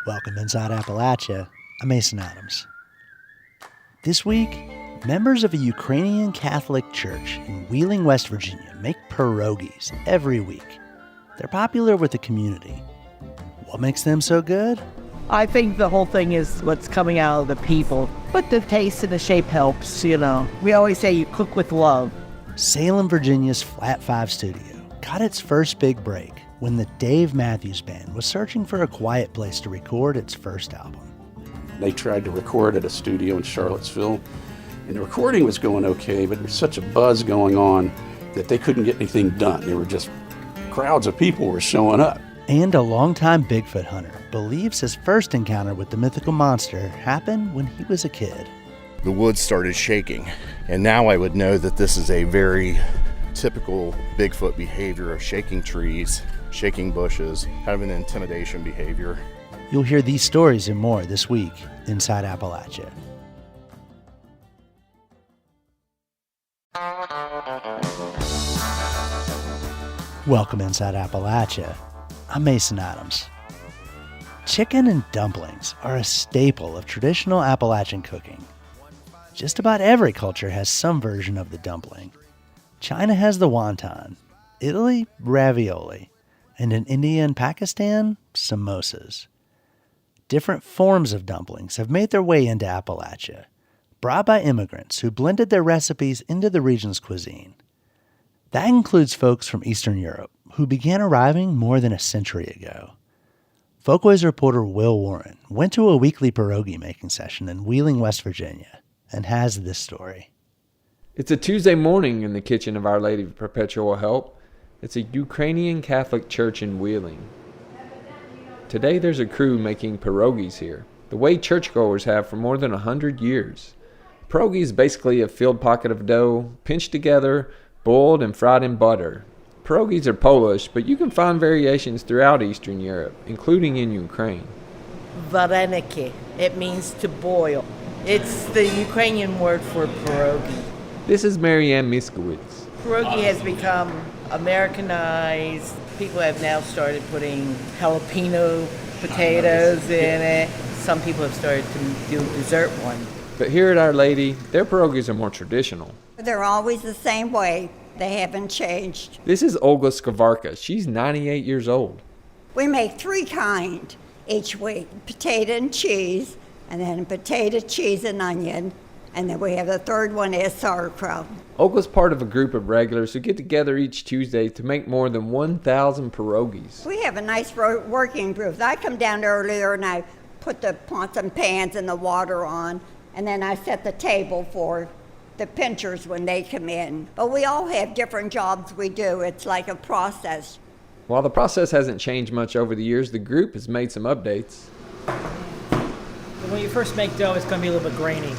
Welcome inside Appalachia. I'm Mason Adams. This week, members of a Ukrainian Catholic church in Wheeling, West Virginia make pierogies every week. They're popular with the community. What makes them so good? I think the whole thing is what's coming out of the people. But the taste and the shape helps, We always say you cook with love. Salem, Virginia's Flat 5 studio got its first big break when the Dave Matthews Band was searching for a quiet place to record its first album. They tried to record at a studio in Charlottesville, and the recording was going okay, but there was such a buzz going on that they couldn't get anything done. There were just crowds of people were showing up. And a longtime Bigfoot hunter believes his first encounter with the mythical monster happened when he was a kid. The woods started shaking, and now I would know that this is a very typical Bigfoot behavior of shaking trees, shaking bushes, kind of an intimidation behavior. You'll hear these stories and more this week inside Appalachia. Welcome inside Appalachia. I'm Mason Adams. Chicken and dumplings are a staple of traditional Appalachian cooking. Just about every culture has some version of the dumpling. China has the wonton, Italy, ravioli, and in India and Pakistan, samosas. Different forms of dumplings have made their way into Appalachia, brought by immigrants who blended their recipes into the region's cuisine. That includes folks from Eastern Europe, who began arriving more than a century ago. Folkways reporter Will Warren went to a weekly pierogi making session in Wheeling, West Virginia, and has this story. It's a Tuesday morning in the kitchen of Our Lady of Perpetual Help. It's a Ukrainian Catholic church in Wheeling. Today there's a crew making pierogies here, the way churchgoers have for more than 100 years. Pierogi is basically a filled pocket of dough, pinched together, boiled and fried in butter. Pierogies are Polish, but you can find variations throughout Eastern Europe, including in Ukraine. Vareniki, it means to boil. It's the Ukrainian word for pierogi. This is Marianne Miskowitz. Pierogi has become Americanized. People have now started putting jalapeno potatoes in it. Some people have started to do dessert ones. But here at Our Lady, their pierogies are more traditional. They're always the same way. They haven't changed. This is Olga Skavarka. She's 98 years old. We make 3 kinds each week, potato and cheese, and then potato, cheese, and onion. And then we have the third one is sauerkraut. Olga's part of a group of regulars who get together each Tuesday to make more than 1,000 pierogies. We have a nice working group. I come down earlier and I put the pots and pans and the water on, and then I set the table for the pinchers when they come in. But we all have different jobs we do. It's like a process. While the process hasn't changed much over the years, the group has made some updates. When you first make dough, it's going to be a little bit grainy,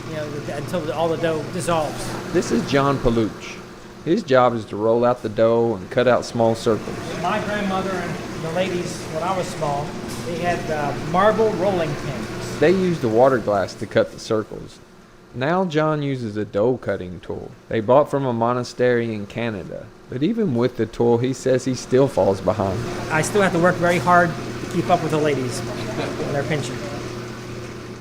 until all the dough dissolves. This is John Paluch. His job is to roll out the dough and cut out small circles. My grandmother and the ladies, when I was small, they had marble rolling pins. They used a water glass to cut the circles. Now John uses a dough cutting tool they bought from a monastery in Canada. But even with the tool, he says he still falls behind. I still have to work very hard to keep up with the ladies when they're pinching.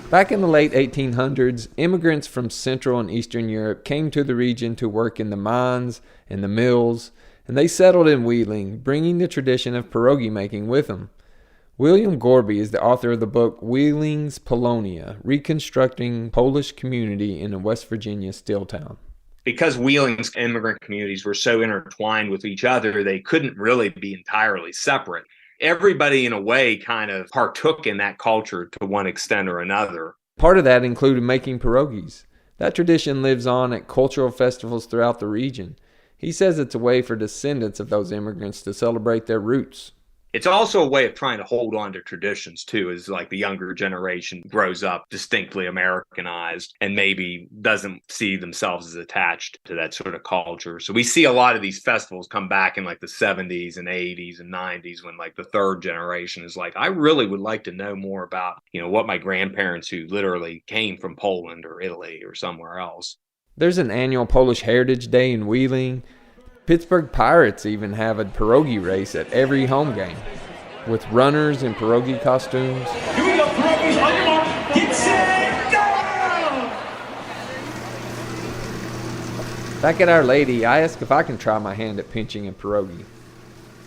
Back in the late 1800s, immigrants from Central and Eastern Europe came to the region to work in the mines and the mills, and they settled in Wheeling, bringing the tradition of pierogi making with them. William Gorby is the author of the book Wheeling's Polonia, Reconstructing Polish Community in a West Virginia Steel Town. Because Wheeling's immigrant communities were so intertwined with each other, they couldn't really be entirely separate. Everybody, in a way, kind of partook in that culture to one extent or another. Part of that included making pierogies. That tradition lives on at cultural festivals throughout the region. He says it's a way for descendants of those immigrants to celebrate their roots. It's also a way of trying to hold on to traditions, too, as like the younger generation grows up distinctly Americanized and maybe doesn't see themselves as attached to that sort of culture. So we see a lot of these festivals come back in like the 70s and 80s and 90s when like the third generation is like, I really would like to know more about, what my grandparents who literally came from Poland or Italy or somewhere else. There's an annual Polish Heritage Day in Wheeling. Pittsburgh Pirates even have a pierogi race at every home game, with runners in pierogi costumes. Here we go. Pierogies, on your mark, get set, go! Back at Our Lady, I ask if I can try my hand at pinching a pierogi.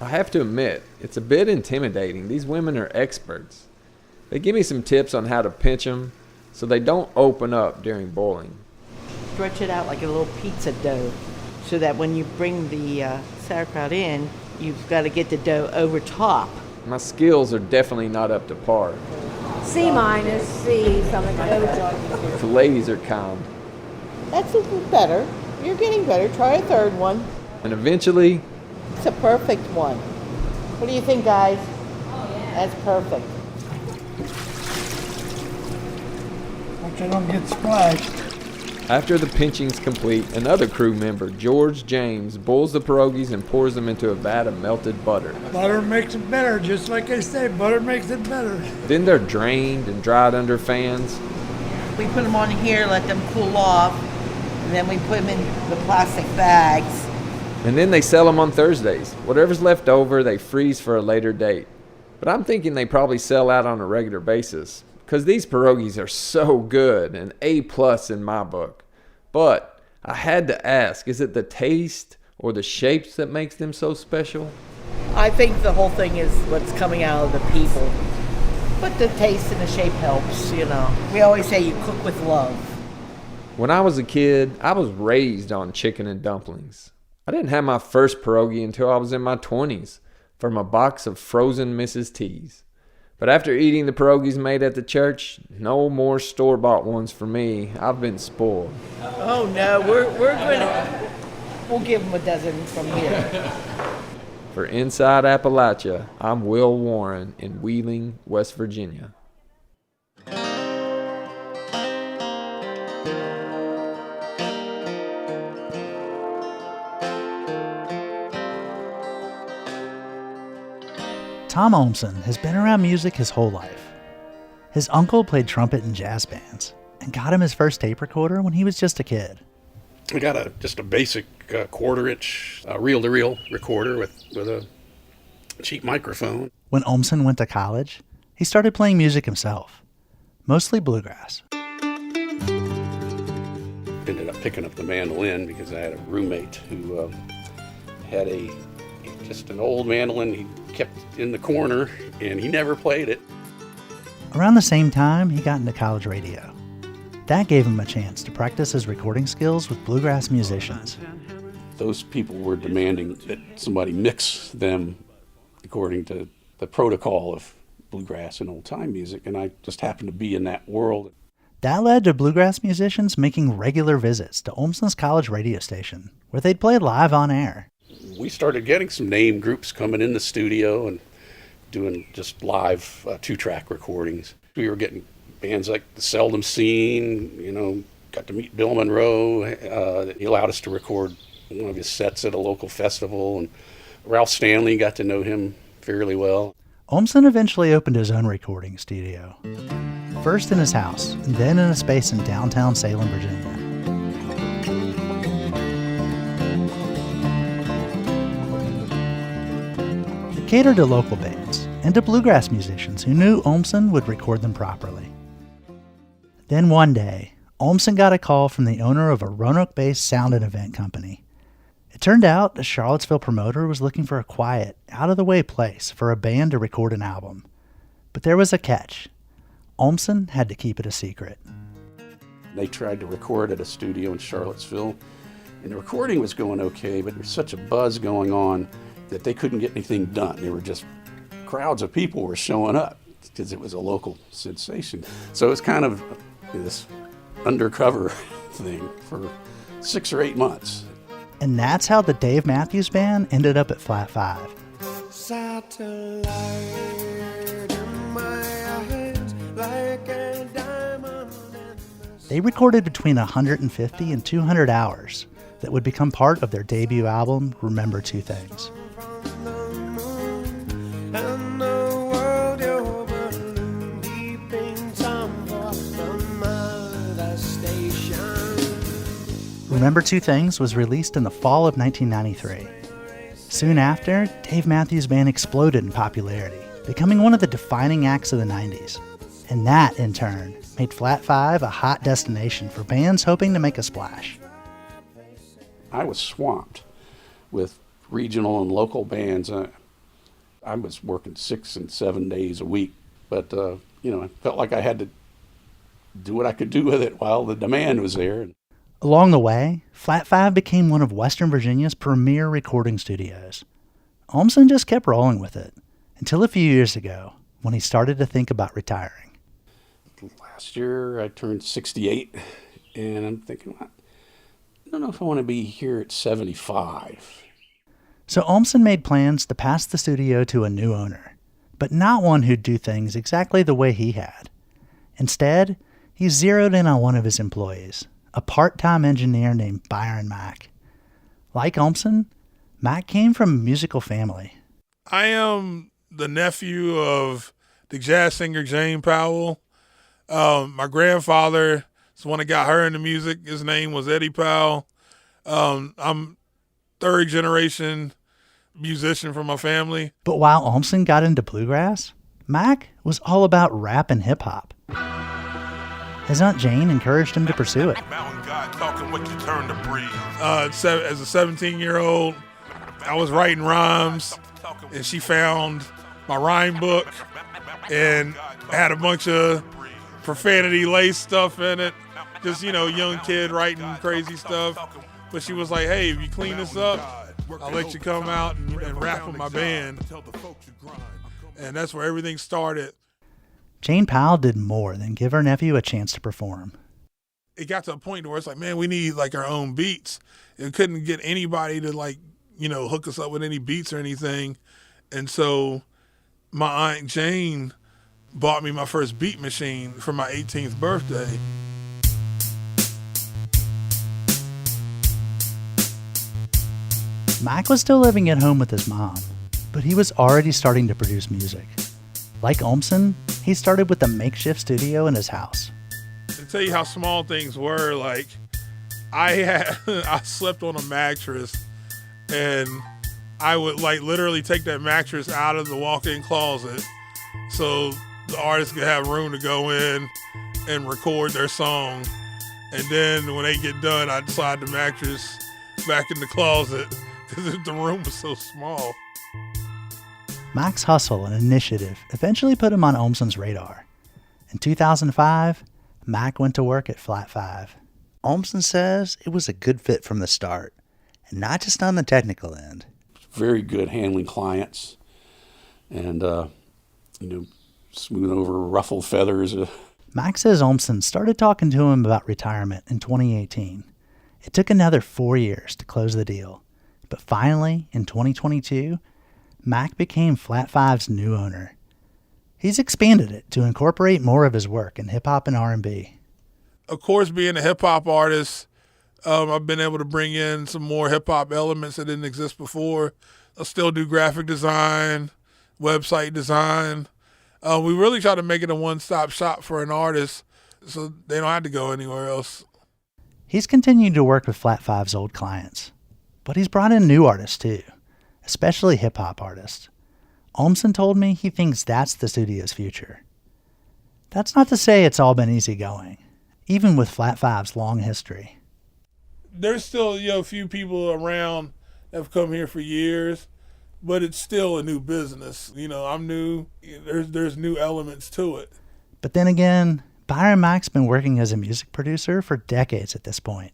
I have to admit, it's a bit intimidating. These women are experts. They give me some tips on how to pinch them so they don't open up during boiling. Stretch it out like a little pizza dough so that when you bring the sauerkraut in, you've got to get the dough over top. My skills are definitely not up to par. C minus, C, something like that. The ladies are kind. That's a little better. You're getting better. Try a third one. And eventually, It's a perfect one. What do you think, guys? That's perfect. Hope they don't get splashed. after the pinching's complete, another crew member, George James, boils the pierogies and pours them into a vat of melted butter. Butter makes it better, just like I say, butter makes it better. Then they're drained and dried under fans. We put them on here, let them cool off, and then we put them in the plastic bags. And then they sell them on Thursdays. Whatever's left over, they freeze for a later date. But I'm thinking they probably sell out on a regular basis, because these pierogies are so good, an A+ in my book. But I had to ask, is it the taste or the shapes that makes them so special? I think the whole thing is what's coming out of the people. But the taste and the shape helps, you know. We always say you cook with love. When I was a kid, I was raised on chicken and dumplings. I didn't have my first pierogi until I was in my 20s from a box of frozen Mrs. T's. But after eating the pierogies made at the church, no more store-bought ones for me. I've been spoiled. Oh no, we'll give them a dozen from here. For Inside Appalachia, I'm Will Warren in Wheeling, West Virginia. Tom Olmsson has been around music his whole life. His uncle played trumpet in jazz bands and got him his first tape recorder when he was just a kid. I got just a basic quarter-inch reel-to-reel recorder with a cheap microphone. When Olmsson went to college, he started playing music himself, mostly bluegrass. Ended up picking up the mandolin because I had a roommate who had just an old mandolin he kept in the corner, and he never played it. Around the same time, he got into college radio. That gave him a chance to practice his recording skills with bluegrass musicians. Those people were demanding that somebody mix them according to the protocol of bluegrass and old-time music, and I just happened to be in that world. That led to bluegrass musicians making regular visits to Olmsson's college radio station, where they'd play live on air. We started getting some name groups coming in the studio and doing just live two-track recordings. We were getting bands like the Seldom Scene, got to meet Bill Monroe. He allowed us to record one of his sets at a local festival, and Ralph Stanley, got to know him fairly well. Olmsson eventually opened his own recording studio, first in his house, and then in a space in downtown Salem, Virginia. It catered to local bands and to bluegrass musicians who knew Olmsson would record them properly. Then one day, Olmsson got a call from the owner of a Roanoke-based sound and event company. It turned out a Charlottesville promoter was looking for a quiet, out-of-the-way place for a band to record an album. But there was a catch. Olmsson had to keep it a secret. They tried to record at a studio in Charlottesville, and the recording was going okay, but there was such a buzz going on that they couldn't get anything done. There were just crowds of people were showing up because it was a local sensation. So it was kind of this undercover thing for 6 or 8 months. And that's how the Dave Matthews Band ended up at Flat 5. Satellite in my eyes, like a diamond in They recorded between 150 and 200 hours that would become part of their debut album, Remember Two Things. and the world over deep in time for some other station. Remember Two Things was released in the fall of 1993. Soon after, Dave Matthews Band exploded in popularity, becoming one of the defining acts of the 90s. And that, in turn, made Flat 5 a hot destination for bands hoping to make a splash. I was swamped with regional and local bands. I was working 6 and 7 days a week, but I felt like I had to do what I could do with it while the demand was there. Along the way, Flat 5 became one of Western Virginia's premier recording studios. Olmson just kept rolling with it, until a few years ago, when he started to think about retiring. Last year, I turned 68, and I'm thinking, I don't know if I want to be here at 75. So Olmson made plans to pass the studio to a new owner, but not one who'd do things exactly the way he had. Instead, he zeroed in on one of his employees, a part-time engineer named Byron Mack. Like Olmson, Mack came from a musical family. I am the nephew of the jazz singer Jane Powell. My grandfather is the one that got her into music. His name was Eddie Powell. I'm third generation musician from my family. But while Olmson got into bluegrass, Mack was all about rap and hip-hop. His Aunt Jane encouraged him to pursue it. Mountain God talking what you turn to breathe. As a 17-year-old, I was writing rhymes, and she found my rhyme book and had a bunch of profanity-laced stuff in it. Just, young kid writing crazy stuff. But she was like, hey, if you clean this up, I'll let you come out and rap with my band. And that's where everything started. Jane Powell did more than give her nephew a chance to perform. It got to a point where it's like, man, we need our own beats. It couldn't get anybody to hook us up with any beats or anything. And so my Aunt Jane bought me my first beat machine for my 18th birthday. Mack was still living at home with his mom, but he was already starting to produce music. Like Olmson, he started with a makeshift studio in his house. To tell you how small things were, I slept on a mattress, and I would literally take that mattress out of the walk-in closet so the artist could have room to go in and record their song. And then when they get done, I'd slide the mattress back in the closet because the room was so small. Mack's hustle and initiative eventually put him on Olmson's radar. In 2005, Mack went to work at Flat 5. Olmson says it was a good fit from the start, and not just on the technical end. Very good handling clients and, smooth over ruffled feathers. Mack says Olmson started talking to him about retirement in 2018. It took another 4 years to close the deal, but finally, in 2022, Mack became Flat 5's new owner. He's expanded it to incorporate more of his work in hip-hop and R&B. Of course, being a hip-hop artist, I've been able to bring in some more hip-hop elements that didn't exist before. I still do graphic design, website design. We really try to make it a one-stop shop for an artist so they don't have to go anywhere else. He's continued to work with Flat 5's old clients, but he's brought in new artists too, especially hip-hop artists. Olmson told me he thinks that's the studio's future. That's not to say it's all been easy going, even with Flat 5's long history. There's still a few people around that have come here for years, but it's still a new business. I'm new. There's new elements to it. But then again, Byron Mack's been working as a music producer for decades at this point.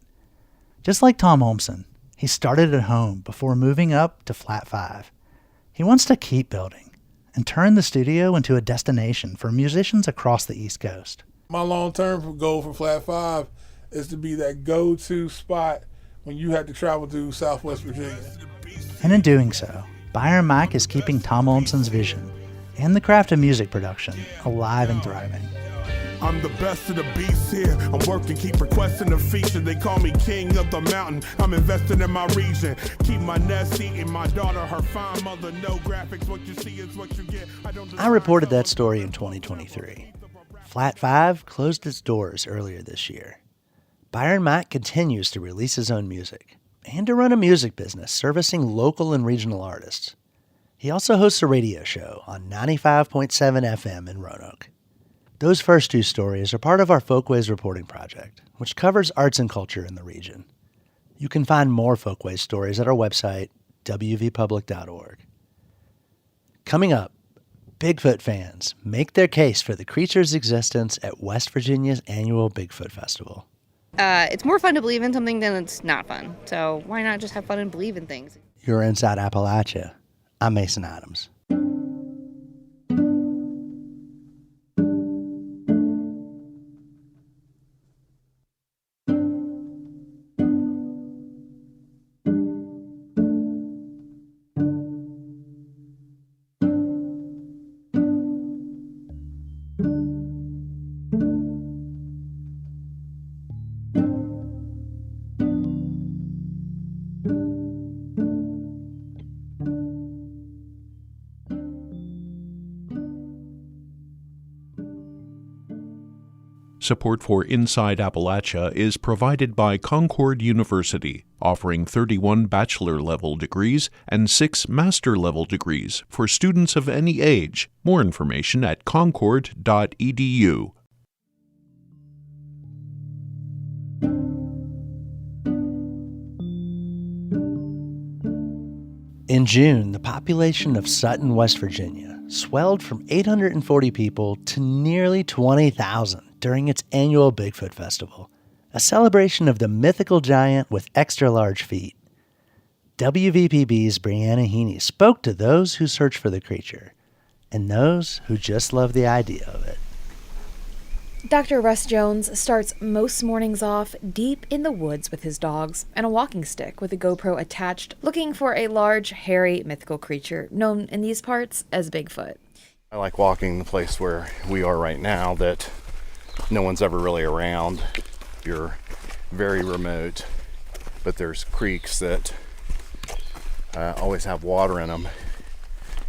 Just like Tom Olmson, he started at home before moving up to Flat 5. He wants to keep building and turn the studio into a destination for musicians across the East Coast. My long-term goal for Flat 5 is to be that go-to spot when you have to travel to Southwest Virginia. And in doing so, Byron Mack is keeping Tom Olmson's vision and the craft of music production alive and thriving. I'm the best of the beasts here. I'm working, keep requesting the feature. They call me king of the mountain. I'm invested in my region. Keep my nest eating my daughter, her fine mother. No graphics, what you see is what you get. I reported that story in 2023. Flat 5 closed its doors earlier this year. Byron Mack continues to release his own music and to run a music business servicing local and regional artists. He also hosts a radio show on 95.7 FM in Roanoke. Those first two stories are part of our Folkways reporting project, which covers arts and culture in the region. You can find more Folkways stories at our website, wvpublic.org. Coming up, Bigfoot fans make their case for the creature's existence at West Virginia's annual Bigfoot Festival. It's more fun to believe in something than it's not fun. So why not just have fun and believe in things? You're Inside Appalachia. I'm Mason Adams. Support for Inside Appalachia is provided by Concord University, offering 31 bachelor-level degrees and 6 master-level degrees for students of any age. More information at concord.edu. In June, the population of Sutton, West Virginia, swelled from 840 people to nearly 20,000 during its annual Bigfoot Festival, a celebration of the mythical giant with extra-large feet. WVPB's Brianna Heaney spoke to those who search for the creature and those who just love the idea of it. Dr. Russ Jones starts most mornings off deep in the woods with his dogs and a walking stick with a GoPro attached, looking for a large, hairy, mythical creature known in these parts as Bigfoot. I like walking the place where we are right now that no one's ever really around. You're very remote, but there's creeks that always have water in them.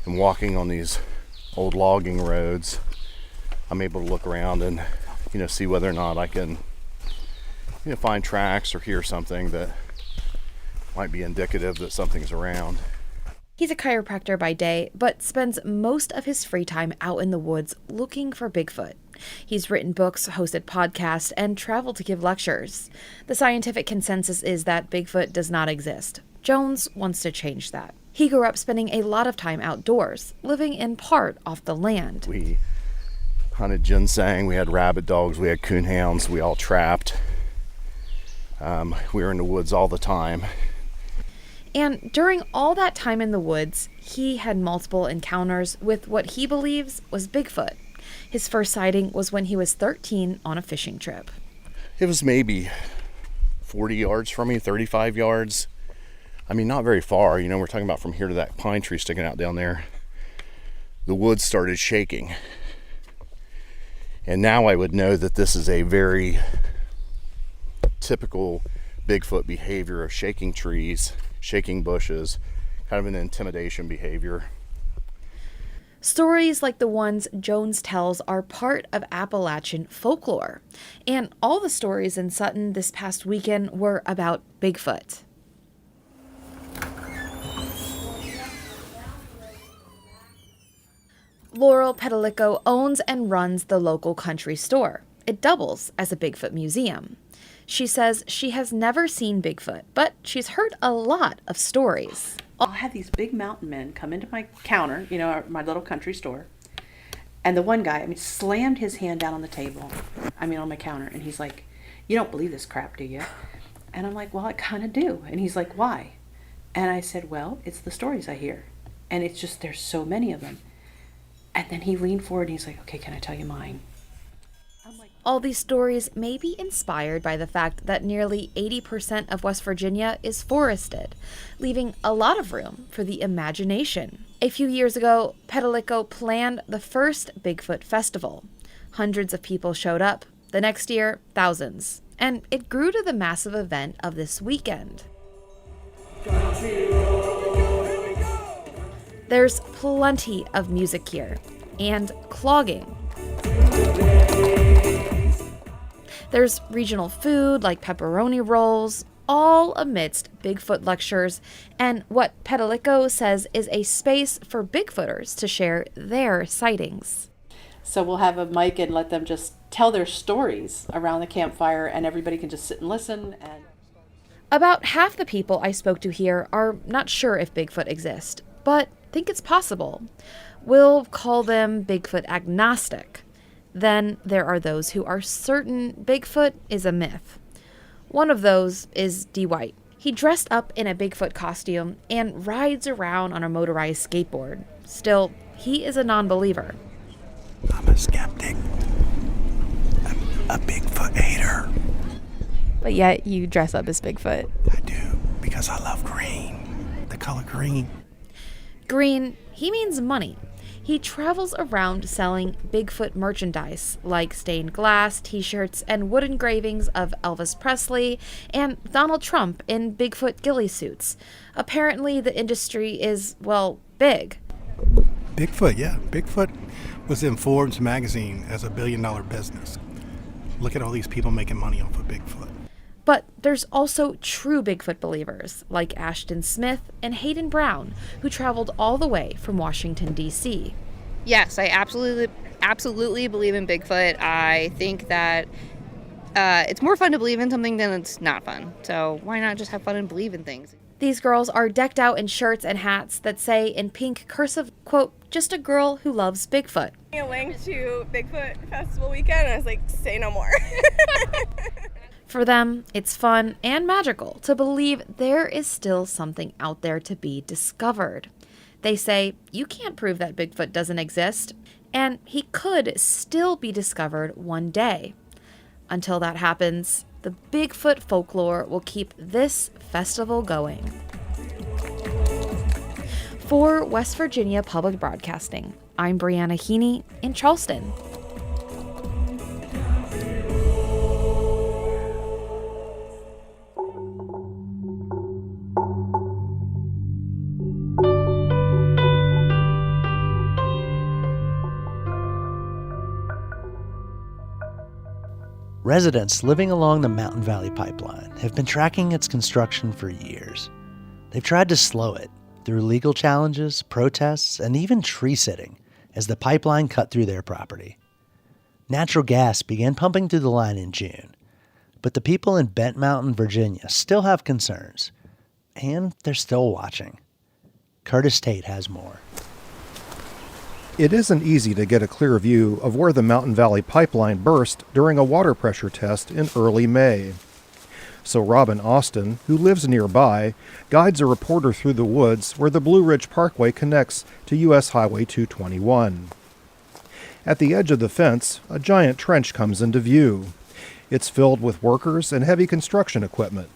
And walking on these old logging roads, I'm able to look around and see whether or not I can find tracks or hear something that might be indicative that something's around. He's a chiropractor by day, but spends most of his free time out in the woods looking for Bigfoot. He's written books, hosted podcasts, and traveled to give lectures. The scientific consensus is that Bigfoot does not exist. Jones wants to change that. He grew up spending a lot of time outdoors, living in part off the land. We hunted ginseng, we had rabbit dogs, we had coonhounds, we all trapped. We were in the woods all the time. And during all that time in the woods, he had multiple encounters with what he believes was Bigfoot. His first sighting was when he was 13 on a fishing trip. It was maybe 40 yards from me, 35 yards. I mean, not very far. We're talking about from here to that pine tree sticking out down there. The woods started shaking. And now I would know that this is a very typical Bigfoot behavior of shaking trees, shaking bushes, kind of an intimidation behavior. Stories like the ones Jones tells are part of Appalachian folklore. And all the stories in Sutton this past weekend were about Bigfoot. Laurel Petalico owns and runs the local country store. It doubles as a Bigfoot museum. She says she has never seen Bigfoot, but she's heard a lot of stories. I'll have these big mountain men come into my counter, my little country store. And the one guy, slammed his hand down on the table, on my counter. And he's like, "You don't believe this crap, do you?" And I'm like, "Well, I kind of do." And he's like, "Why?" And I said, "Well, it's the stories I hear. And it's just, there's so many of them." And then he leaned forward and he's like, "Okay, can I tell you mine?" All these stories may be inspired by the fact that nearly 80% of West Virginia is forested, leaving a lot of room for the imagination. A few years ago, Petalico planned the first Bigfoot Festival. Hundreds of people showed up. The next year, thousands. And it grew to the massive event of this weekend. There's plenty of music here, and clogging. There's regional food like pepperoni rolls, all amidst Bigfoot lectures and what Petalico says is a space for Bigfooters to share their sightings. So we'll have a mic and let them just tell their stories around the campfire, and everybody can just sit and listen. And About half the people I spoke to here are not sure if Bigfoot exists, but think it's possible. We'll call them Bigfoot agnostic. Then there are those who are certain Bigfoot is a myth. One of those is D. White. He dressed up in a Bigfoot costume and rides around on a motorized skateboard. Still, he is a non-believer. I'm a skeptic. I'm a Bigfoot hater. But yet you dress up as Bigfoot. I do, because I love green. The color green. Green, he means money. He travels around selling Bigfoot merchandise like stained glass, t-shirts, and wood engravings of Elvis Presley and Donald Trump in Bigfoot ghillie suits. Apparently the industry is, well, big. Bigfoot, yeah. Bigfoot was in Forbes magazine as a billion-dollar business. Look at all these people making money off of Bigfoot. But there's also true Bigfoot believers like Ashton Smith and Hayden Brown, who traveled all the way from Washington, D.C. Yes, I absolutely believe in Bigfoot. I think that it's more fun to believe in something than it's not fun. So why not just have fun and believe in things? These girls are decked out in shirts and hats that say in pink cursive, quote, just a girl who loves Bigfoot. A link to Bigfoot Festival weekend, and I was like, say no more. For them, it's fun and magical to believe there is still something out there to be discovered. They say, you can't prove that Bigfoot doesn't exist, and he could still be discovered one day. Until that happens, the Bigfoot folklore will keep this festival going. For West Virginia Public Broadcasting, I'm Brianna Heaney in Charleston. Residents living along the Mountain Valley Pipeline have been tracking its construction for years. They've tried to slow it through legal challenges, protests, and even tree sitting as the pipeline cut through their property. Natural gas began pumping through the line in June, but the people in Bent Mountain, Virginia still have concerns, and they're still watching. Curtis Tate has more. It isn't easy to get a clear view of where the Mountain Valley Pipeline burst during a water pressure test in early May. So Robin Austin, who lives nearby, guides a reporter through the woods where the Blue Ridge Parkway connects to U.S. Highway 221. At the edge of the fence, a giant trench comes into view. It's filled with workers and heavy construction equipment.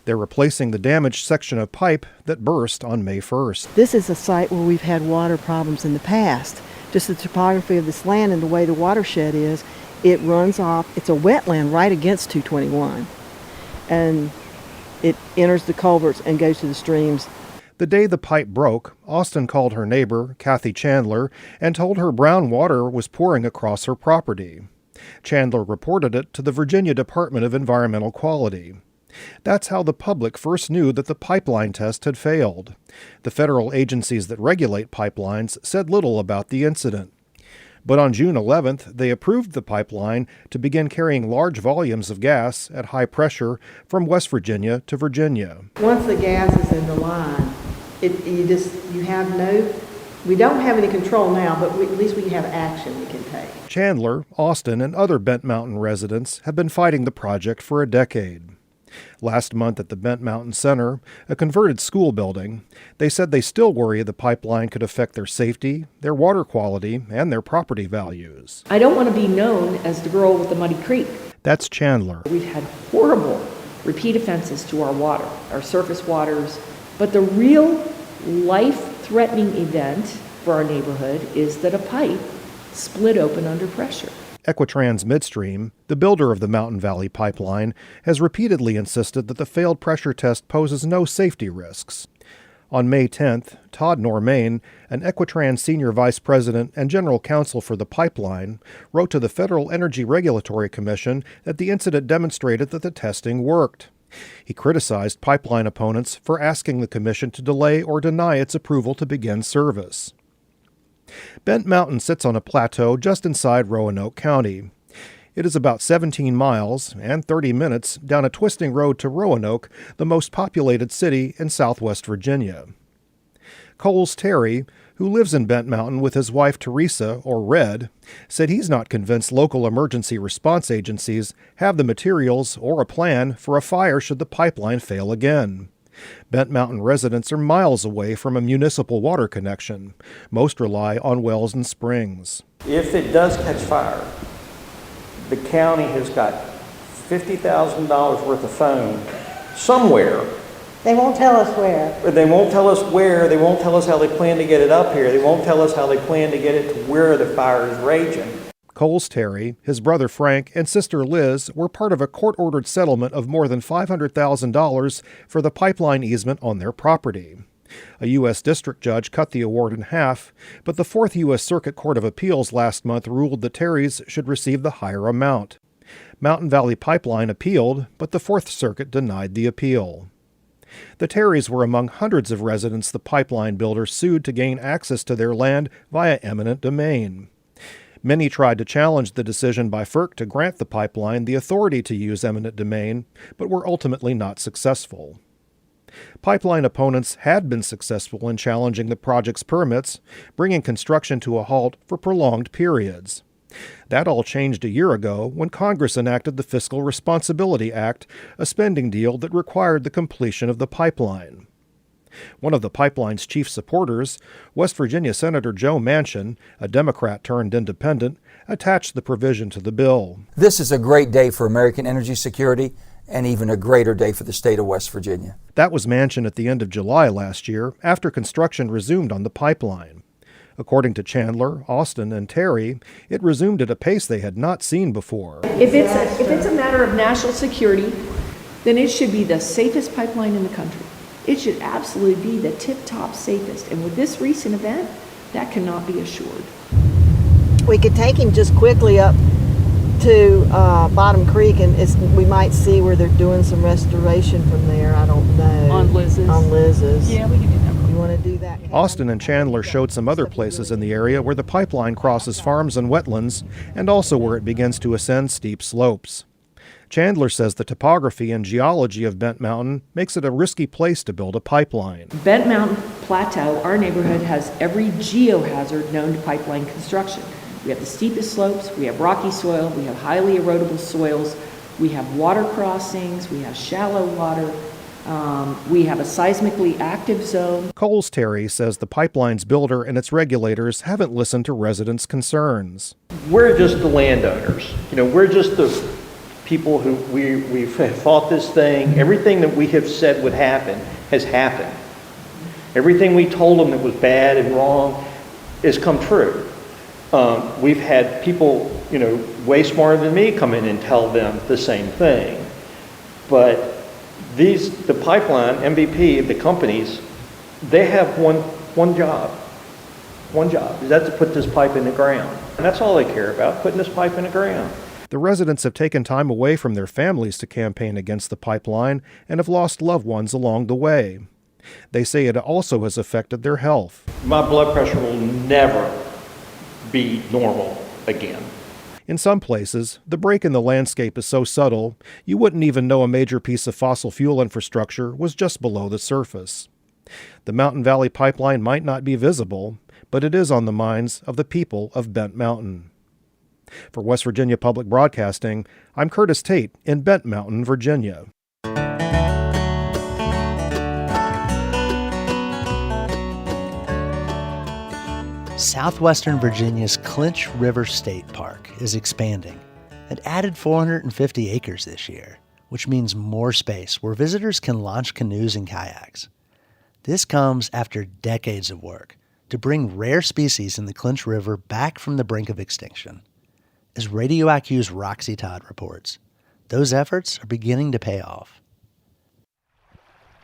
They're replacing the damaged section of pipe that burst on May 1st. This is a site where we've had water problems in the past. Just the topography of this land and the way the watershed is, it runs off. It's a wetland right against 221. And it enters the culverts and goes to the streams. The day the pipe broke, Austin called her neighbor, Kathy Chandler, and told her brown water was pouring across her property. Chandler reported it to the Virginia Department of Environmental Quality. That's how the public first knew that the pipeline test had failed. The federal agencies that regulate pipelines said little about the incident. But on June 11th, they approved the pipeline to begin carrying large volumes of gas at high pressure from West Virginia to Virginia. Once the gas is in the line, we don't have any control now, but at least we have action we can take. Chandler, Austin, and other Bent Mountain residents have been fighting the project for a decade. Last month at the Bent Mountain Center, a converted school building, they said they still worry the pipeline could affect their safety, their water quality, and their property values. I don't want to be known as the girl with the muddy creek. That's Chandler. We've had horrible repeat offenses to our water, our surface waters, but the real life-threatening event for our neighborhood is that a pipe split open under pressure. Equitrans Midstream, the builder of the Mountain Valley Pipeline, has repeatedly insisted that the failed pressure test poses no safety risks. On May 10th, Todd Normain, an Equitrans senior vice president and general counsel for the pipeline, wrote to the Federal Energy Regulatory Commission that the incident demonstrated that the testing worked. He criticized pipeline opponents for asking the commission to delay or deny its approval to begin service. Bent Mountain sits on a plateau just inside Roanoke County. It is about 17 miles and 30 minutes down a twisting road to Roanoke, the most populated city in southwest Virginia. Coles Terry, who lives in Bent Mountain with his wife Teresa, or Red, said he's not convinced local emergency response agencies have the materials or a plan for a fire should the pipeline fail again. Bent Mountain residents are miles away from a municipal water connection. Most rely on wells and springs. If it does catch fire, the county has got $50,000 worth of foam somewhere. They won't tell us where. They won't tell us where. They won't tell us how they plan to get it up here. They won't tell us how they plan to get it to where the fire is raging. Coles Terry, his brother Frank, and sister Liz were part of a court-ordered settlement of more than $500,000 for the pipeline easement on their property. A U.S. district judge cut the award in half, but the Fourth U.S. Circuit Court of Appeals last month ruled the Terrys should receive the higher amount. Mountain Valley Pipeline appealed, but the Fourth Circuit denied the appeal. The Terrys were among hundreds of residents the pipeline builder sued to gain access to their land via eminent domain. Many tried to challenge the decision by FERC to grant the pipeline the authority to use eminent domain, but were ultimately not successful. Pipeline opponents had been successful in challenging the project's permits, bringing construction to a halt for prolonged periods. That all changed a year ago when Congress enacted the Fiscal Responsibility Act, a spending deal that required the completion of the pipeline. One of the pipeline's chief supporters, West Virginia Senator Joe Manchin, a Democrat turned independent, attached the provision to the bill. This is a great day for American energy security and even a greater day for the state of West Virginia. That was Manchin at the end of July last year, after construction resumed on the pipeline. According to Chandler, Austin, and Terry, it resumed at a pace they had not seen before. If it's a matter of national security, then it should be the safest pipeline in the country. It should absolutely be the tip-top safest. And with this recent event, that cannot be assured. We could take him just quickly up to Bottom Creek, and we might see where they're doing some restoration from there. I don't know. On Liz's? On Liz's. Yeah, we can do that. You want to do that? Austin and Chandler showed some other places in the area where the pipeline crosses farms and wetlands, and also where it begins to ascend steep slopes. Chandler says the topography and geology of Bent Mountain makes it a risky place to build a pipeline. Bent Mountain Plateau, our neighborhood, has every geohazard known to pipeline construction. We have the steepest slopes, we have rocky soil, we have highly erodible soils, we have water crossings, we have shallow water, we have a seismically active zone. Coles Terry says the pipeline's builder and its regulators haven't listened to residents' concerns. We're just the landowners. We're just the people who we've fought this thing. Everything that we have said would happen has happened. Everything we told them that was bad and wrong has come true. We've had people, way smarter than me come in and tell them the same thing. But the pipeline, MVP, the companies, they have one job. One job. Is that to put this pipe in the ground. And that's all they care about, putting this pipe in the ground. The residents have taken time away from their families to campaign against the pipeline and have lost loved ones along the way. They say it also has affected their health. My blood pressure will never be normal again. In some places, the break in the landscape is so subtle, you wouldn't even know a major piece of fossil fuel infrastructure was just below the surface. The Mountain Valley Pipeline might not be visible, but it is on the minds of the people of Bent Mountain. For West Virginia Public Broadcasting, I'm Curtis Tate in Bent Mountain, Virginia. Southwestern Virginia's Clinch River State Park is expanding. It added 450 acres this year, which means more space where visitors can launch canoes and kayaks. This comes after decades of work to bring rare species in the Clinch River back from the brink of extinction. As Radio IQ's Roxy Todd reports, those efforts are beginning to pay off.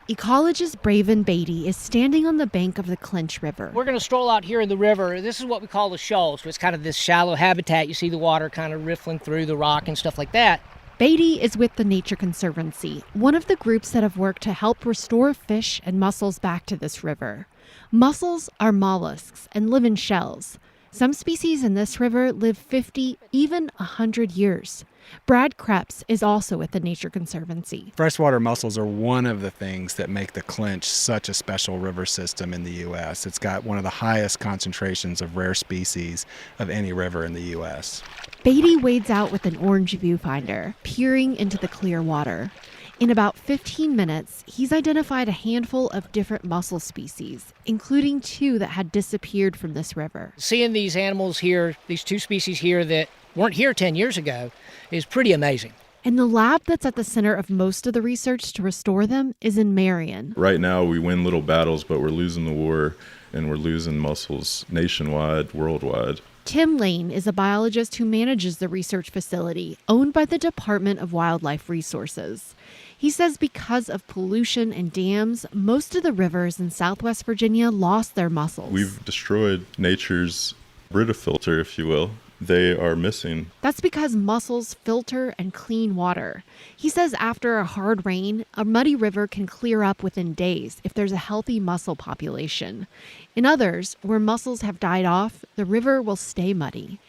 Ecologist Braven Beatty is standing on the bank of the Clinch River. We're going to stroll out here in the river. This is what we call the shoal. So it's kind of this shallow habitat. You see the water kind of riffling through the rock and stuff like that. Beatty is with the Nature Conservancy, one of the groups that have worked to help restore fish and mussels back to this river. Mussels are mollusks and live in shells. Some species in this river live 50, even 100 years. Brad Krebs is also at the Nature Conservancy. Freshwater mussels are one of the things that make the Clinch such a special river system in the U.S. It's got one of the highest concentrations of rare species of any river in the U.S. Beatty wades out with an orange viewfinder, peering into the clear water. In about 15 minutes, he's identified a handful of different mussel species, including 2 that had disappeared from this river. Seeing these animals here, these 2 species here that weren't here 10 years ago, is pretty amazing. And the lab that's at the center of most of the research to restore them is in Marion. Right now, we win little battles, but we're losing the war, and we're losing mussels nationwide, worldwide. Tim Lane is a biologist who manages the research facility owned by the Department of Wildlife Resources. He says because of pollution and dams, most of the rivers in Southwest Virginia lost their mussels. We've destroyed nature's Brita filter, if you will. They are missing. That's because mussels filter and clean water. He says after a hard rain, a muddy river can clear up within days if there's a healthy mussel population. In others, where mussels have died off, the river will stay muddy.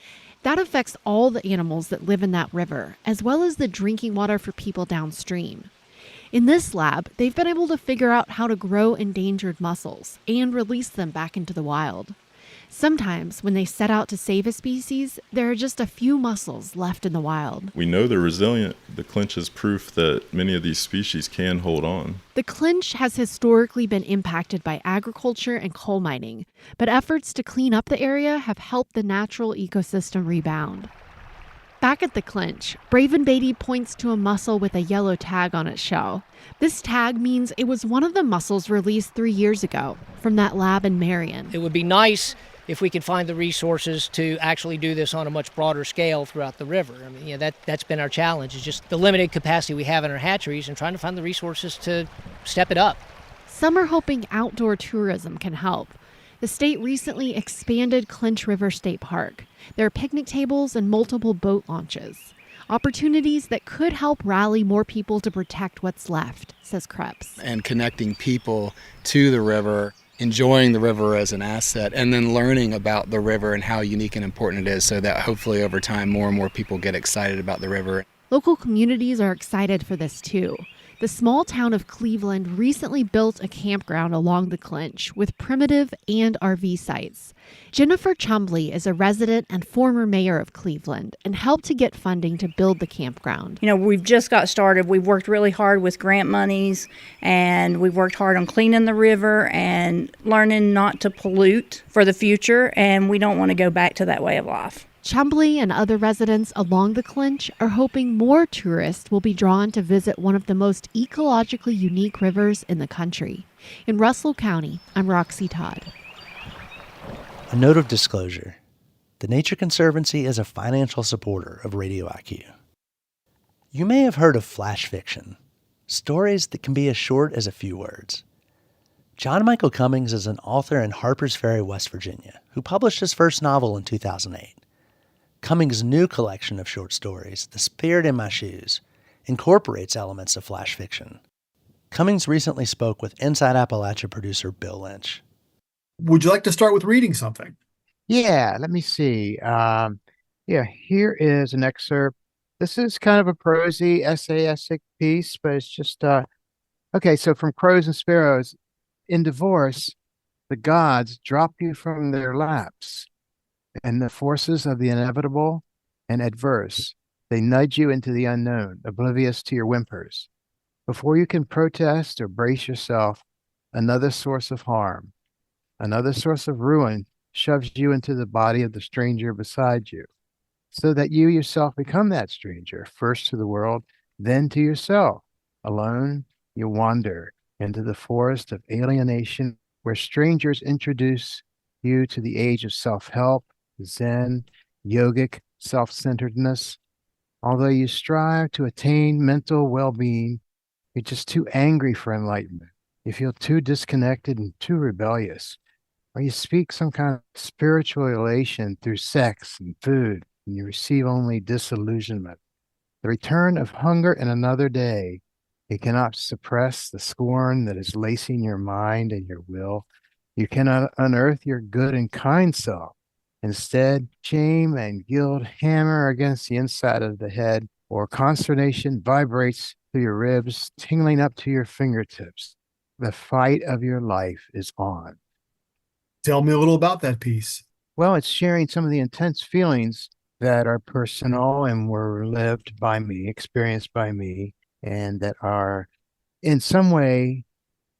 That affects all the animals that live in that river, as well as the drinking water for people downstream. In this lab, they've been able to figure out how to grow endangered mussels and release them back into the wild. Sometimes, when they set out to save a species, there are just a few mussels left in the wild. We know they're resilient. The Clinch is proof that many of these species can hold on. The Clinch has historically been impacted by agriculture and coal mining, but efforts to clean up the area have helped the natural ecosystem rebound. Back at the Clinch, Braven Beatty points to a mussel with a yellow tag on its shell. This tag means it was one of the mussels released 3 years ago from that lab in Marion. It would be nice if we could find the resources to actually do this on a much broader scale throughout the river. I mean, that's been our challenge, is just the limited capacity we have in our hatcheries and trying to find the resources to step it up. Some are hoping outdoor tourism can help. The state recently expanded Clinch River State Park. There are picnic tables and multiple boat launches. Opportunities that could help rally more people to protect what's left, says Krebs. And connecting people to the river, enjoying the river as an asset, and then learning about the river and how unique and important it is, so that hopefully over time more and more people get excited about the river. Local communities are excited for this too. The small town of Cleveland recently built a campground along the Clinch with primitive and RV sites. Jennifer Chumbley is a resident and former mayor of Cleveland and helped to get funding to build the campground. You know, we've just got started. We've worked really hard with grant monies, and we've worked hard on cleaning the river and learning not to pollute for the future, and we don't want to go back to that way of life. Chumbley and other residents along the Clinch are hoping more tourists will be drawn to visit one of the most ecologically unique rivers in the country. In Russell County, I'm Roxy Todd. A note of disclosure. The Nature Conservancy is a financial supporter of Radio IQ. You may have heard of flash fiction, stories that can be as short as a few words. John Michael Cummings is an author in Harpers Ferry, West Virginia, who published his first novel in 2008. Cummings' new collection of short stories, The Spirit in My Shoes, incorporates elements of flash fiction. Cummings recently spoke with Inside Appalachia producer Bill Lynch. Would you like to start with reading something? Yeah, let me see. Here is an excerpt. This is kind of a prosy, essayistic piece, but it's just, okay, so from Crows and Sparrows. In divorce, the gods drop you from their laps, and the forces of the inevitable and adverse, they nudge you into the unknown, oblivious to your whimpers. Before you can protest or brace yourself, another source of harm, another source of ruin shoves you into the body of the stranger beside you, so that you yourself become that stranger, first to the world, then to yourself. Alone, you wander into the forest of alienation, where strangers introduce you to the age of self-help, Zen, yogic self-centeredness. Although you strive to attain mental well-being, you're just too angry for enlightenment. You feel too disconnected and too rebellious. Or you speak some kind of spiritual elation through sex and food, and you receive only disillusionment. The return of hunger in another day. You cannot suppress the scorn that is lacing your mind and your will. You cannot unearth your good and kind self. Instead, shame and guilt hammer against the inside of the head, or consternation vibrates through your ribs, tingling up to your fingertips. The fight of your life is on. Tell me a little about that piece. Well, it's sharing some of the intense feelings that are personal and were lived by me, experienced by me, and that are in some way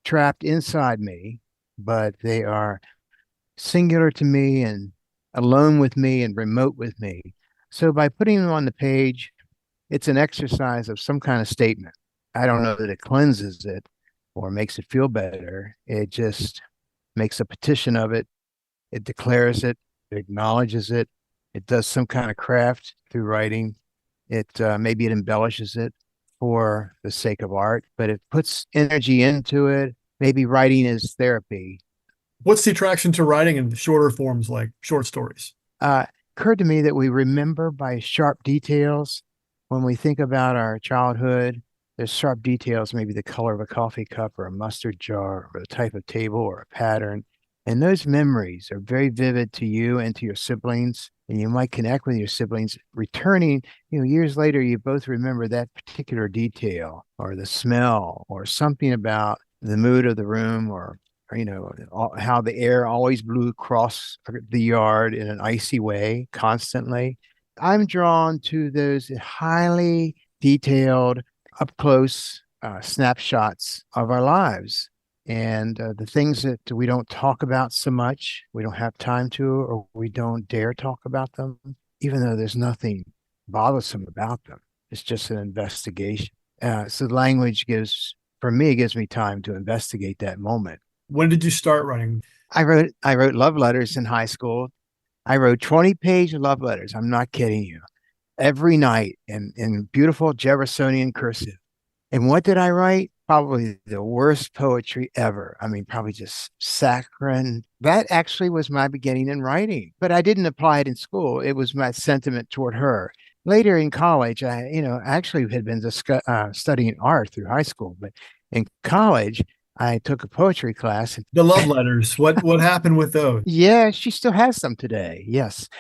trapped inside me, but they are singular to me and alone with me and remote with me. So by putting them on the page, it's an exercise of some kind of statement. I don't know that it cleanses it or makes it feel better. It just makes a petition of it. It declares it, it acknowledges it. It does some kind of craft through writing. It maybe it embellishes it for the sake of art, but it puts energy into it. Maybe writing is therapy. What's the attraction to writing in shorter forms like short stories? Occurred to me that we remember by sharp details. When we think about our childhood, there's sharp details, maybe the color of a coffee cup or a mustard jar or the type of table or a pattern. And those memories are very vivid to you and to your siblings. And you might connect with your siblings. Returning, years later, you both remember that particular detail or the smell or something about the mood of the room or how the air always blew across the yard in an icy way constantly. I'm drawn to those highly detailed, up close snapshots of our lives. And the things that we don't talk about so much, we don't have time to, or we don't dare talk about them, even though there's nothing bothersome about them. It's just an investigation. So the language gives me time to investigate that moment. When did you start writing? I wrote love letters in high school. I wrote 20-page love letters. I'm not kidding you. Every night in beautiful Jeffersonian cursive. And what did I write? Probably the worst poetry ever. I mean, probably just saccharine. That actually was my beginning in writing, but I didn't apply it in school. It was my sentiment toward her. Later in college, I actually had been studying art through high school, but in college, I took a poetry class. The love letters. What happened with those? Yeah, she still has some today. Yes,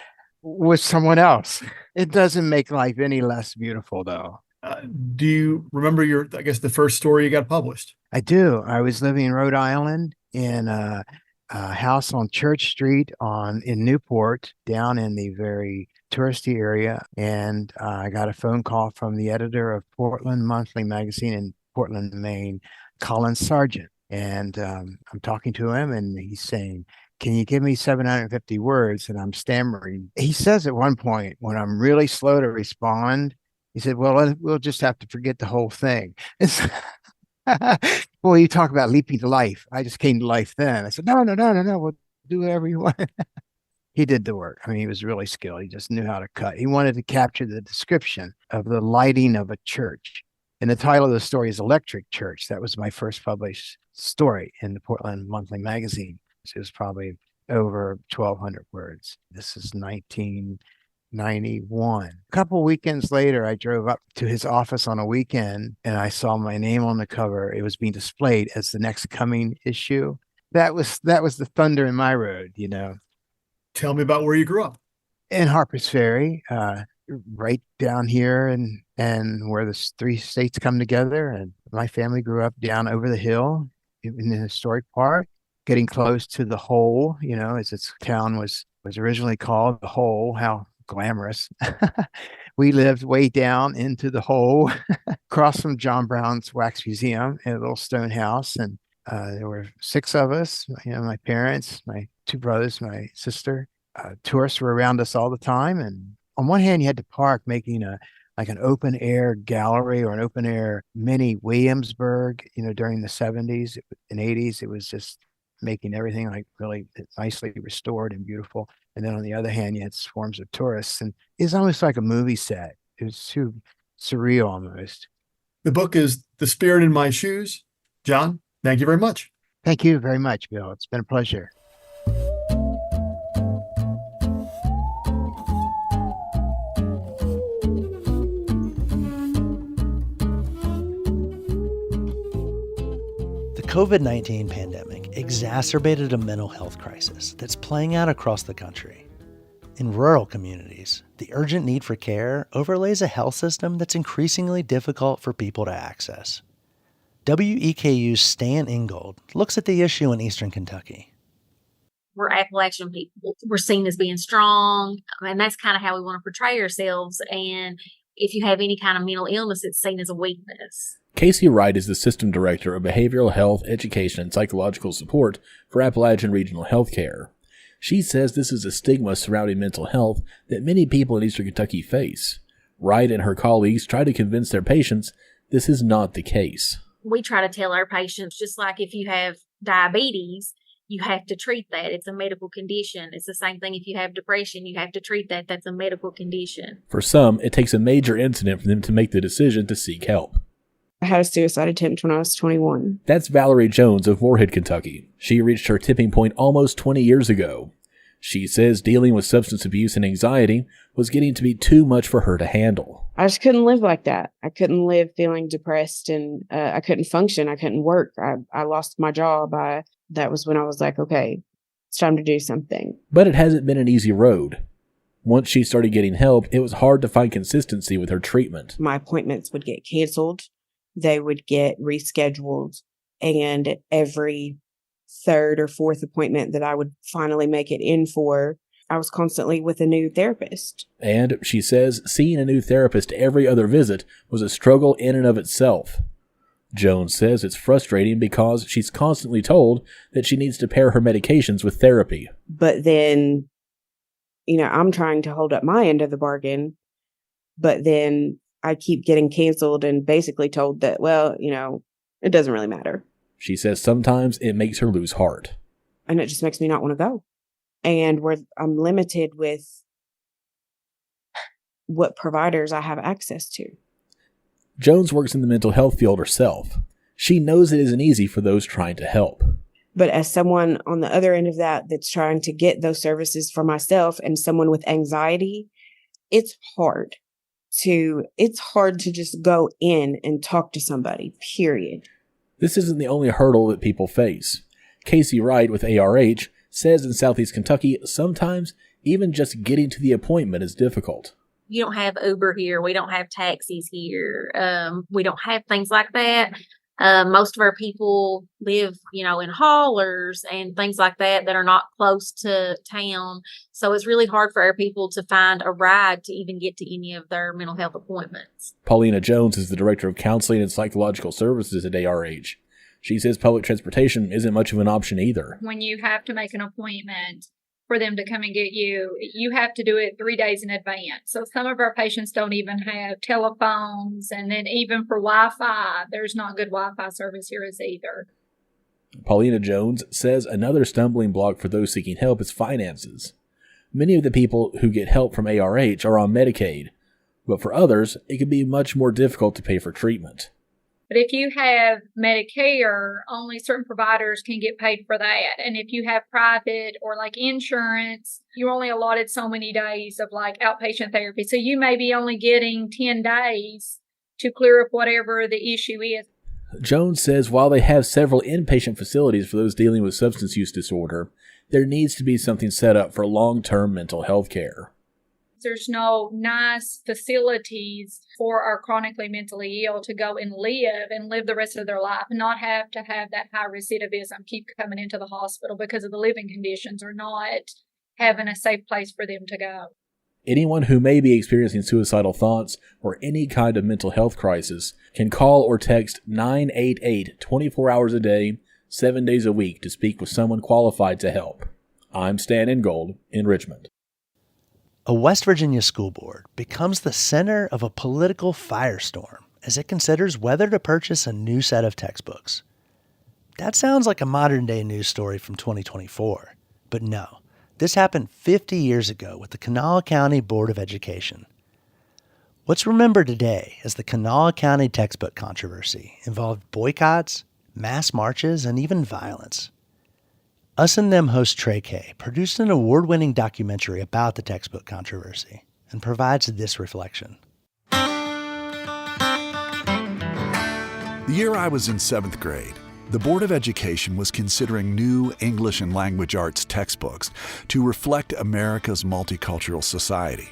with someone else. It doesn't make life any less beautiful, though. Do you remember the first story you got published? I do. I was living in Rhode Island in a house on Church Street in Newport, down in the very touristy area. And I got a phone call from the editor of Portland Monthly magazine in Portland, Maine, Colin Sargent. And I'm talking to him and he's saying, "Can you give me 750 words?" And I'm stammering. He says at one point, when I'm really slow to respond, he said, "Well, we'll just have to forget the whole thing." Well, you talk about leaping to life. I just came to life then. I said, no, we'll do whatever you want. He did the work. I mean, he was really skilled. He just knew how to cut. He wanted to capture the description of the lighting of a church. And the title of the story is Electric Church. That was my first published story in the Portland Monthly magazine. So it was probably over 1,200 words. This is 1991. A couple weekends later, I drove up to his office on a weekend and I saw my name on the cover. It was being displayed as the next coming issue. That was the thunder in my road, Tell me about where you grew up. In Harpers Ferry, right down here and where the three states come together. And my family grew up down over the hill in the historic park, getting close to the Hole, as its town was originally called, the Hole. How glamorous. We lived way down into the Hole, across from John Brown's Wax Museum in a little stone house. And there were 6 of us, my parents, my 2 brothers, my sister. Tourists were around us all the time. And on one hand, you had to park making an open air gallery or an open air mini Williamsburg, during the 70s and 80s. It was just making everything like really nicely restored and beautiful. And then on the other hand, you had swarms of tourists, and it's almost like a movie set. It was too surreal almost. The book is The Spirit in My Shoes. John, thank you very much. Thank you very much, Bill. It's been a pleasure. The COVID-19 pandemic exacerbated a mental health crisis that's playing out across the country. In rural communities, the urgent need for care overlays a health system that's increasingly difficult for people to access. WEKU's Stan Ingold looks at the issue in eastern Kentucky. We're Appalachian people. We're seen as being strong, and that's kind of how we want to portray ourselves. And if you have any kind of mental illness, it's seen as a weakness. Casey Wright is the System Director of Behavioral Health, Education, and Psychological Support for Appalachian Regional Healthcare. She says this is a stigma surrounding mental health that many people in eastern Kentucky face. Wright and her colleagues try to convince their patients this is not the case. We try to tell our patients, just like if you have diabetes, you have to treat that. It's a medical condition. It's the same thing if you have depression. You have to treat that. That's a medical condition. For some, it takes a major incident for them to make the decision to seek help. I had a suicide attempt when I was 21. That's Valerie Jones of Moorhead, Kentucky. She reached her tipping point almost 20 years ago. She says dealing with substance abuse and anxiety was getting to be too much for her to handle. I just couldn't live like that. I couldn't live feeling depressed, and I couldn't function. I couldn't work. I lost my job. That was when I was like, okay, it's time to do something. But it hasn't been an easy road. Once she started getting help, it was hard to find consistency with her treatment. My appointments would get canceled. They would get rescheduled. And every third or fourth appointment that I would finally make it in for, I was constantly with a new therapist. And she says seeing a new therapist every other visit was a struggle in and of itself. Jones says it's frustrating because she's constantly told that she needs to pair her medications with therapy. But then, I'm trying to hold up my end of the bargain, but then I keep getting canceled and basically told that, it doesn't really matter. She says sometimes it makes her lose heart. And it just makes me not want to go. And I'm limited with what providers I have access to. Jones works in the mental health field herself. She knows it isn't easy for those trying to help. But as someone on the other end of that's trying to get those services for myself and someone with anxiety, it's hard to just go in and talk to somebody, period. This isn't the only hurdle that people face. Casey Wright with ARH says in Southeast Kentucky, sometimes even just getting to the appointment is difficult. You don't have Uber here. We don't have taxis here. We don't have things like that. Most of our people live, in haulers and things like that are not close to town. So it's really hard for our people to find a ride to even get to any of their mental health appointments. Paulina Jones is the Director of Counseling and Psychological Services at ARH. She says public transportation isn't much of an option either. When you have to make an appointment for them to come and get you, you have to do it 3 days in advance. So some of our patients don't even have telephones. And then even for Wi-Fi, there's not good Wi-Fi service here either. Paulina Jones says another stumbling block for those seeking help is finances. Many of the people who get help from ARH are on Medicaid, but for others, it can be much more difficult to pay for treatment. But if you have Medicare, only certain providers can get paid for that. And if you have private or like insurance, you're only allotted so many days of like outpatient therapy. So you may be only getting 10 days to clear up whatever the issue is. Jones says while they have several inpatient facilities for those dealing with substance use disorder, there needs to be something set up for long-term mental health care. There's no nice facilities for our chronically mentally ill to go and live the rest of their life, not have to have that high recidivism, keep coming into the hospital because of the living conditions or not having a safe place for them to go. Anyone who may be experiencing suicidal thoughts or any kind of mental health crisis can call or text 988 24 hours a day, 7 days a week to speak with someone qualified to help. I'm Stan Ingold in Richmond. A West Virginia school board becomes the center of a political firestorm as it considers whether to purchase a new set of textbooks. That sounds like a modern-day news story from 2024, but no. This happened 50 years ago with the Kanawha County Board of Education. What's remembered today as the Kanawha County textbook controversy involved boycotts, mass marches, and even violence. Us and Them host Trey Kay produced an award-winning documentary about the textbook controversy and provides this reflection. The year I was in 7th grade, the Board of Education was considering new English and language arts textbooks to reflect America's multicultural society.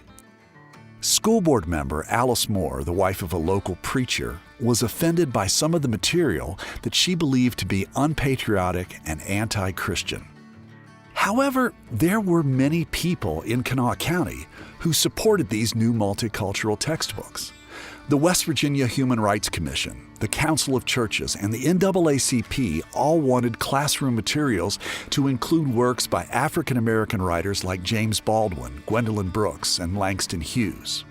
School board member Alice Moore, the wife of a local preacher, was offended by some of the material that she believed to be unpatriotic and anti-Christian. However, there were many people in Kanawha County who supported these new multicultural textbooks. The West Virginia Human Rights Commission, the Council of Churches, and the NAACP all wanted classroom materials to include works by African American writers like James Baldwin, Gwendolyn Brooks, and Langston Hughes.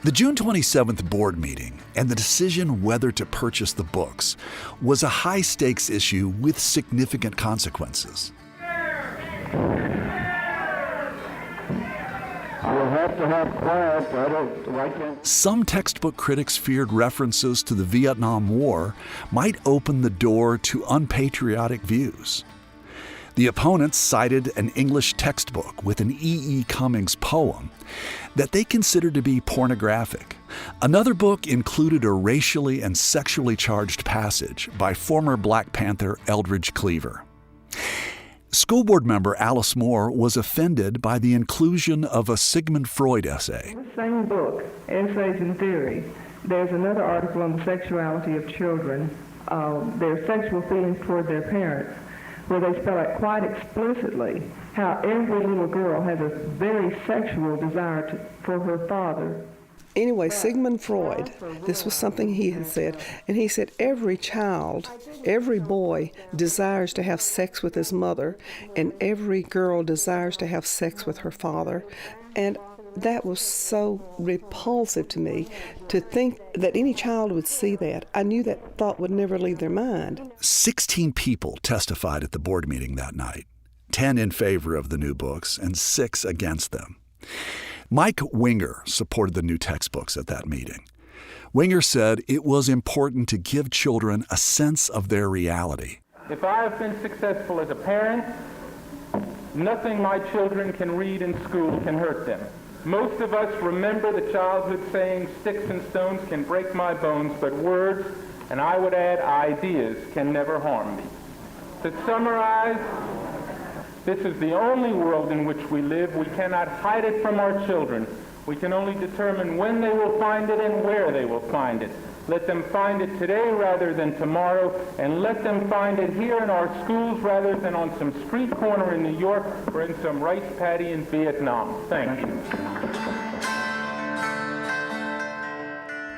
The June 27th board meeting and the decision whether to purchase the books was a high-stakes issue with significant consequences. We'll have to have class. Some textbook critics feared references to the Vietnam War might open the door to unpatriotic views. The opponents cited an English textbook with an E.E. Cummings poem that they considered to be pornographic. Another book included a racially and sexually charged passage by former Black Panther Eldridge Cleaver. School board member Alice Moore was offended by the inclusion of a Sigmund Freud essay. In the same book, Essays in Theory, there's another article on the sexuality of children, their sexual feelings toward their parents, where they spell out quite explicitly how every little girl has a very sexual desire for her father. Anyway, Sigmund Freud, this was something he had said, and he said every child, every boy desires to have sex with his mother, and every girl desires to have sex with her father. And that was so repulsive to me, to think that any child would see that. I knew that thought would never leave their mind. 16 people testified at the board meeting that night, 10 in favor of the new books and 6 against them. Mike Winger supported the new textbooks at that meeting. Winger said it was important to give children a sense of their reality. If I have been successful as a parent, nothing my children can read in school can hurt them. Most of us remember the childhood saying, "Sticks and stones can break my bones, but words," and I would add, "ideas can never harm me." To summarize, this is the only world in which we live. We cannot hide it from our children. We can only determine when they will find it and where they will find it. Let them find it today rather than tomorrow, and let them find it here in our schools rather than on some street corner in New York or in some rice paddy in Vietnam. Thank you.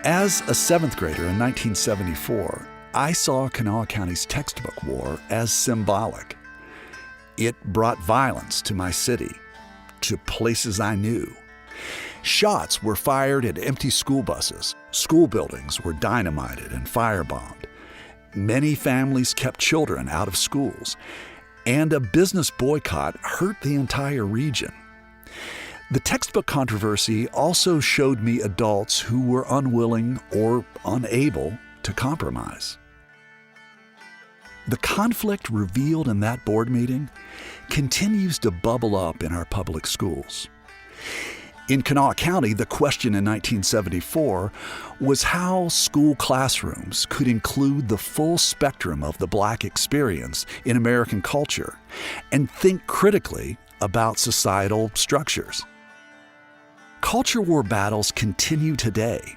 As a 7th grader in 1974, I saw Kanawha County's textbook war as symbolic. It brought violence to my city, to places I knew. Shots were fired at empty school buses. School buildings were dynamited and firebombed. Many families kept children out of schools, and a business boycott hurt the entire region. The textbook controversy also showed me adults who were unwilling or unable to compromise. The conflict revealed in that board meeting continues to bubble up in our public schools. In Kanawha County, the question in 1974 was how school classrooms could include the full spectrum of the Black experience in American culture and think critically about societal structures. Culture war battles continue today,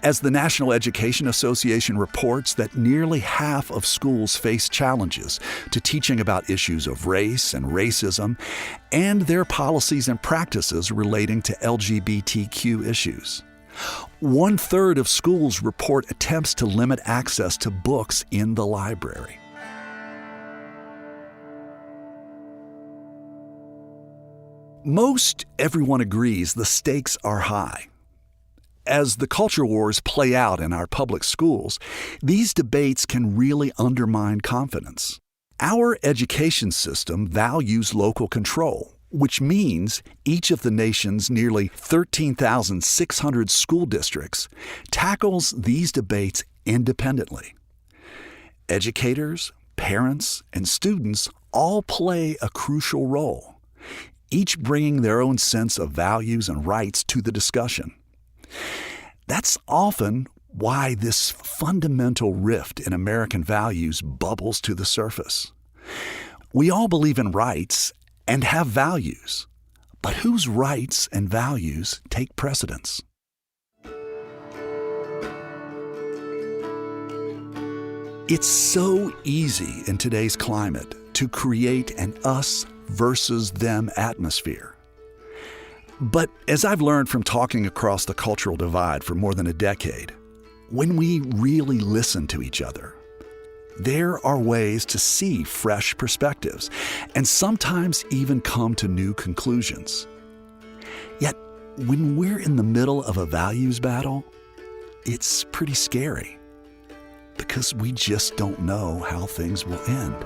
as the National Education Association reports that nearly half of schools face challenges to teaching about issues of race and racism and their policies and practices relating to LGBTQ issues. 1/3 of schools report attempts to limit access to books in the library. Most everyone agrees the stakes are high. As the culture wars play out in our public schools, these debates can really undermine confidence. Our education system values local control, which means each of the nation's nearly 13,600 school districts tackles these debates independently. Educators, parents, and students all play a crucial role, each bringing their own sense of values and rights to the discussion. That's often why this fundamental rift in American values bubbles to the surface. We all believe in rights and have values, but whose rights and values take precedence? It's so easy in today's climate to create an us versus them atmosphere. But as I've learned from talking across the cultural divide for more than a decade, when we really listen to each other, there are ways to see fresh perspectives and sometimes even come to new conclusions. Yet, when we're in the middle of a values battle, it's pretty scary because we just don't know how things will end.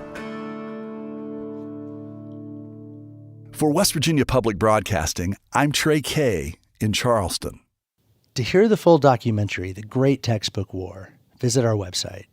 For West Virginia Public Broadcasting, I'm Trey Kay in Charleston. To hear the full documentary, The Great Textbook War, visit our website.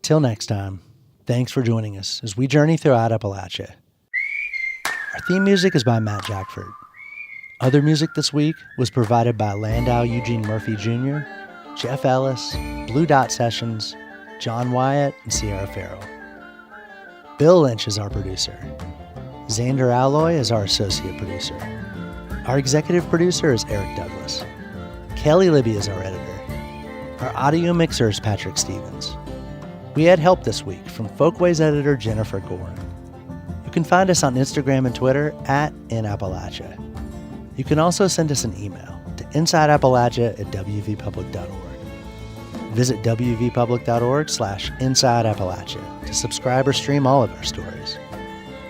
Till next time, thanks for joining us as we journey throughout Appalachia. Our theme music is by Matt Jackford. Other music this week was provided by Landau Eugene Murphy Jr., Jeff Ellis, Blue Dot Sessions, John Wyatt, and Sierra Farrell. Bill Lynch is our producer. Xander Alloy is our associate producer. Our executive producer is Eric Douglas. Kelly Libby is our editor. Our audio mixer is Patrick Stevens. We had help this week from Folkways editor Jennifer Gorin. You can find us on Instagram and Twitter @InAppalachia. You can also send us an email to insideappalachia@wvpublic.org. Visit wvpublic.org/InsideAppalachia to subscribe or stream all of our stories.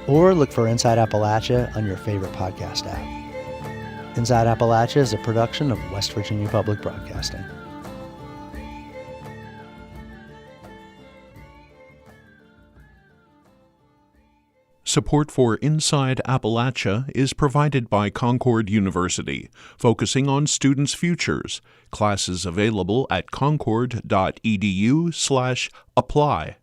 Or look for Inside Appalachia on your favorite podcast app. Inside Appalachia is a production of West Virginia Public Broadcasting. Support for Inside Appalachia is provided by Concord University, focusing on students' futures. Classes available at concord.edu/apply.